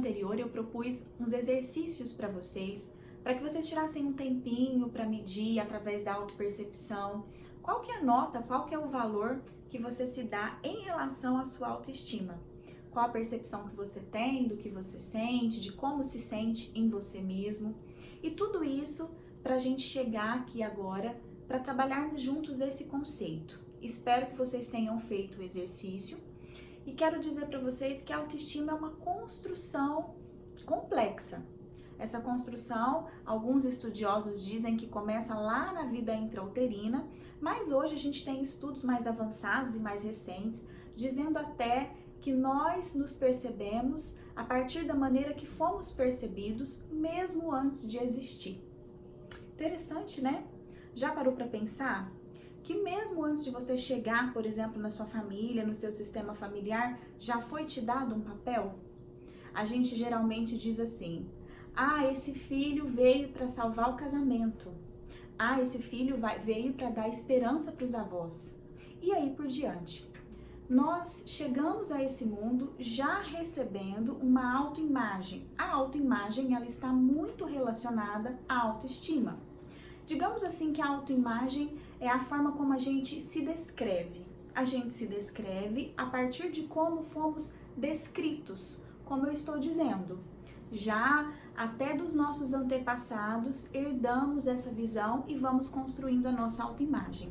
anterior eu propus uns exercícios para vocês tirassem um tempinho para medir através da autopercepção qual que é a nota, qual que é o valor que você se dá em relação à sua autoestima. Qual a percepção que você tem do que você sente, de como se sente em você mesmo. E tudo isso para a gente chegar aqui agora para trabalharmos juntos esse conceito. Espero que vocês tenham feito o exercício e quero dizer para vocês que a autoestima é uma construção complexa. Essa construção, alguns estudiosos dizem que começa lá na vida intrauterina, mas hoje a gente tem estudos mais avançados e mais recentes, dizendo até que nós nos percebemos a partir da maneira que fomos percebidos, mesmo antes de existir. Interessante, né? Já parou para pensar que mesmo antes de você chegar, por exemplo, na sua família, no seu sistema familiar, já foi te dado um papel? A gente geralmente diz assim: ah, esse filho veio para salvar o casamento. Ah, esse filho veio para dar esperança para os avós. E aí por diante. Nós chegamos a esse mundo já recebendo uma autoimagem. A autoimagem, ela está muito relacionada à autoestima. Digamos assim que a autoimagem é a forma como a gente se descreve. A gente se descreve a partir de como fomos descritos, como eu estou dizendo. Já até dos nossos antepassados, herdamos essa visão e vamos construindo a nossa autoimagem.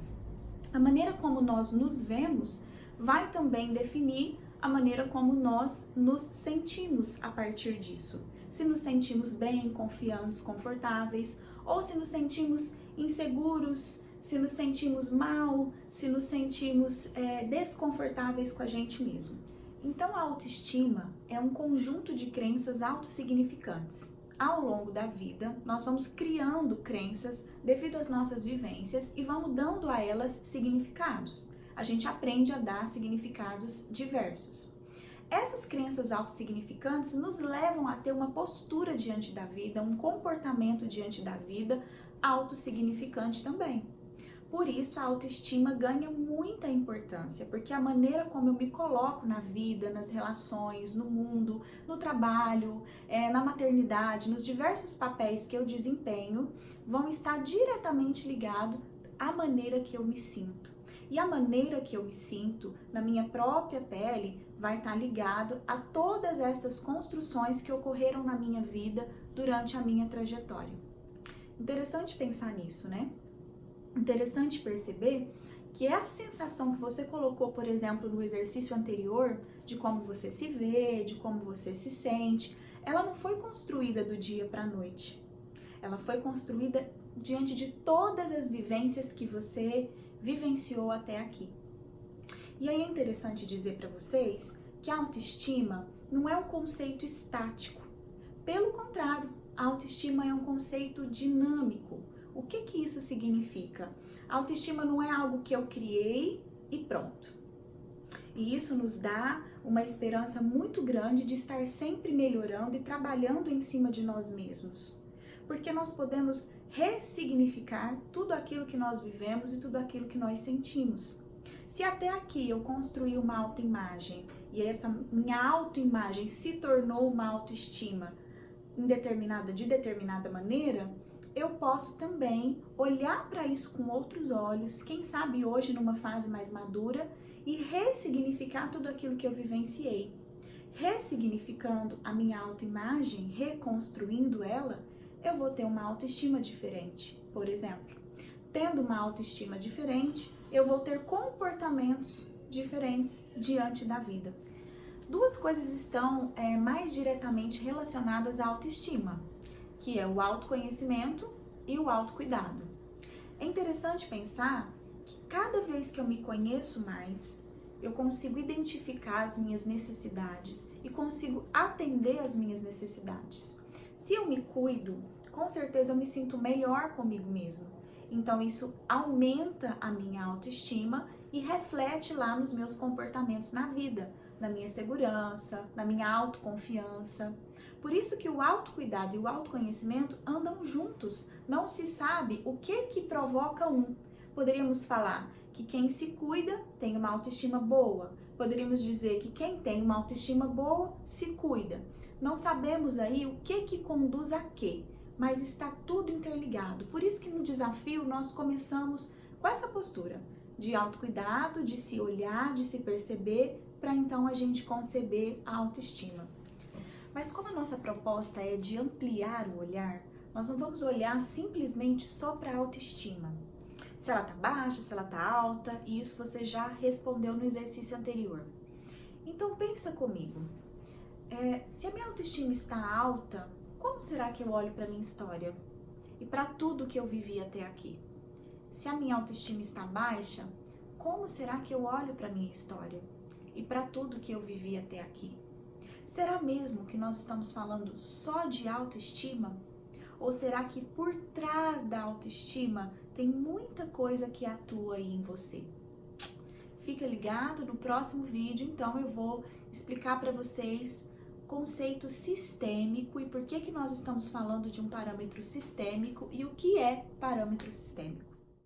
A maneira como nós nos vemos vai também definir a maneira como nós nos sentimos a partir disso. Se nos sentimos bem, confiantes, confortáveis, ou se nos sentimos inseguros, se nos sentimos mal, se nos sentimos desconfortáveis com a gente mesmo. Então, a autoestima é um conjunto de crenças autossignificantes. Ao longo da vida, nós vamos criando crenças devido às nossas vivências e vamos dando a elas significados. A gente aprende a dar significados diversos. Essas crenças autossignificantes nos levam a ter uma postura diante da vida, um comportamento diante da vida autossignificante também. Por isso, a autoestima ganha muita importância, porque a maneira como eu me coloco na vida, nas relações, no mundo, no trabalho, na maternidade, nos diversos papéis que eu desempenho, vão estar diretamente ligados à maneira que eu me sinto. E a maneira que eu me sinto na minha própria pele vai estar ligado a todas essas construções que ocorreram na minha vida durante a minha trajetória. Interessante pensar nisso, né? Interessante perceber que a sensação que você colocou, por exemplo, no exercício anterior, de como você se vê, de como você se sente, ela não foi construída do dia para a noite. Ela foi construída diante de todas as vivências que você vivenciou até aqui. E aí é interessante dizer para vocês que a autoestima não é um conceito estático. Pelo contrário, a autoestima é um conceito dinâmico. O que isso significa? A autoestima não é algo que eu criei e pronto. E isso nos dá uma esperança muito grande de estar sempre melhorando e trabalhando em cima de nós mesmos. Porque nós podemos ressignificar tudo aquilo que nós vivemos e tudo aquilo que nós sentimos. Se até aqui eu construí uma autoimagem e essa minha autoimagem se tornou uma autoestima de determinada maneira, eu posso também olhar para isso com outros olhos, quem sabe hoje numa fase mais madura, e ressignificar tudo aquilo que eu vivenciei. Ressignificando a minha autoimagem, reconstruindo ela, eu vou ter uma autoestima diferente. Por exemplo, tendo uma autoestima diferente, eu vou ter comportamentos diferentes diante da vida. Duas coisas estão mais diretamente relacionadas à autoestima, que é o autoconhecimento e o autocuidado. É interessante pensar que cada vez que eu me conheço mais, eu consigo identificar as minhas necessidades e consigo atender as minhas necessidades. Se eu me cuido, com certeza eu me sinto melhor comigo mesma. Então isso aumenta a minha autoestima e reflete lá nos meus comportamentos na vida, na minha segurança, na minha autoconfiança. Por isso que o autocuidado e o autoconhecimento andam juntos. Não se sabe o que provoca um. Poderíamos falar que quem se cuida tem uma autoestima boa. Poderíamos dizer que quem tem uma autoestima boa se cuida. não sabemos aí o que conduz a quê, mas está tudo interligado. Por isso que no desafio nós começamos com essa postura de autocuidado, de se olhar, de se perceber, para então a gente conceber a autoestima. Mas como a nossa proposta é de ampliar o olhar, nós não vamos olhar simplesmente só para a autoestima. Se ela está baixa, se ela está alta, e isso você já respondeu no exercício anterior. Então pensa comigo, se a minha autoestima está alta, como será que eu olho para a minha história? E para tudo que eu vivi até aqui? Se a minha autoestima está baixa, como será que eu olho para a minha história? E para tudo que eu vivi até aqui? Será mesmo que nós estamos falando só de autoestima? Ou será que por trás da autoestima tem muita coisa que atua aí em você? Fica ligado, no próximo vídeo, então eu vou explicar para vocês conceito sistêmico e por que nós estamos falando de um parâmetro sistêmico e o que é parâmetro sistêmico.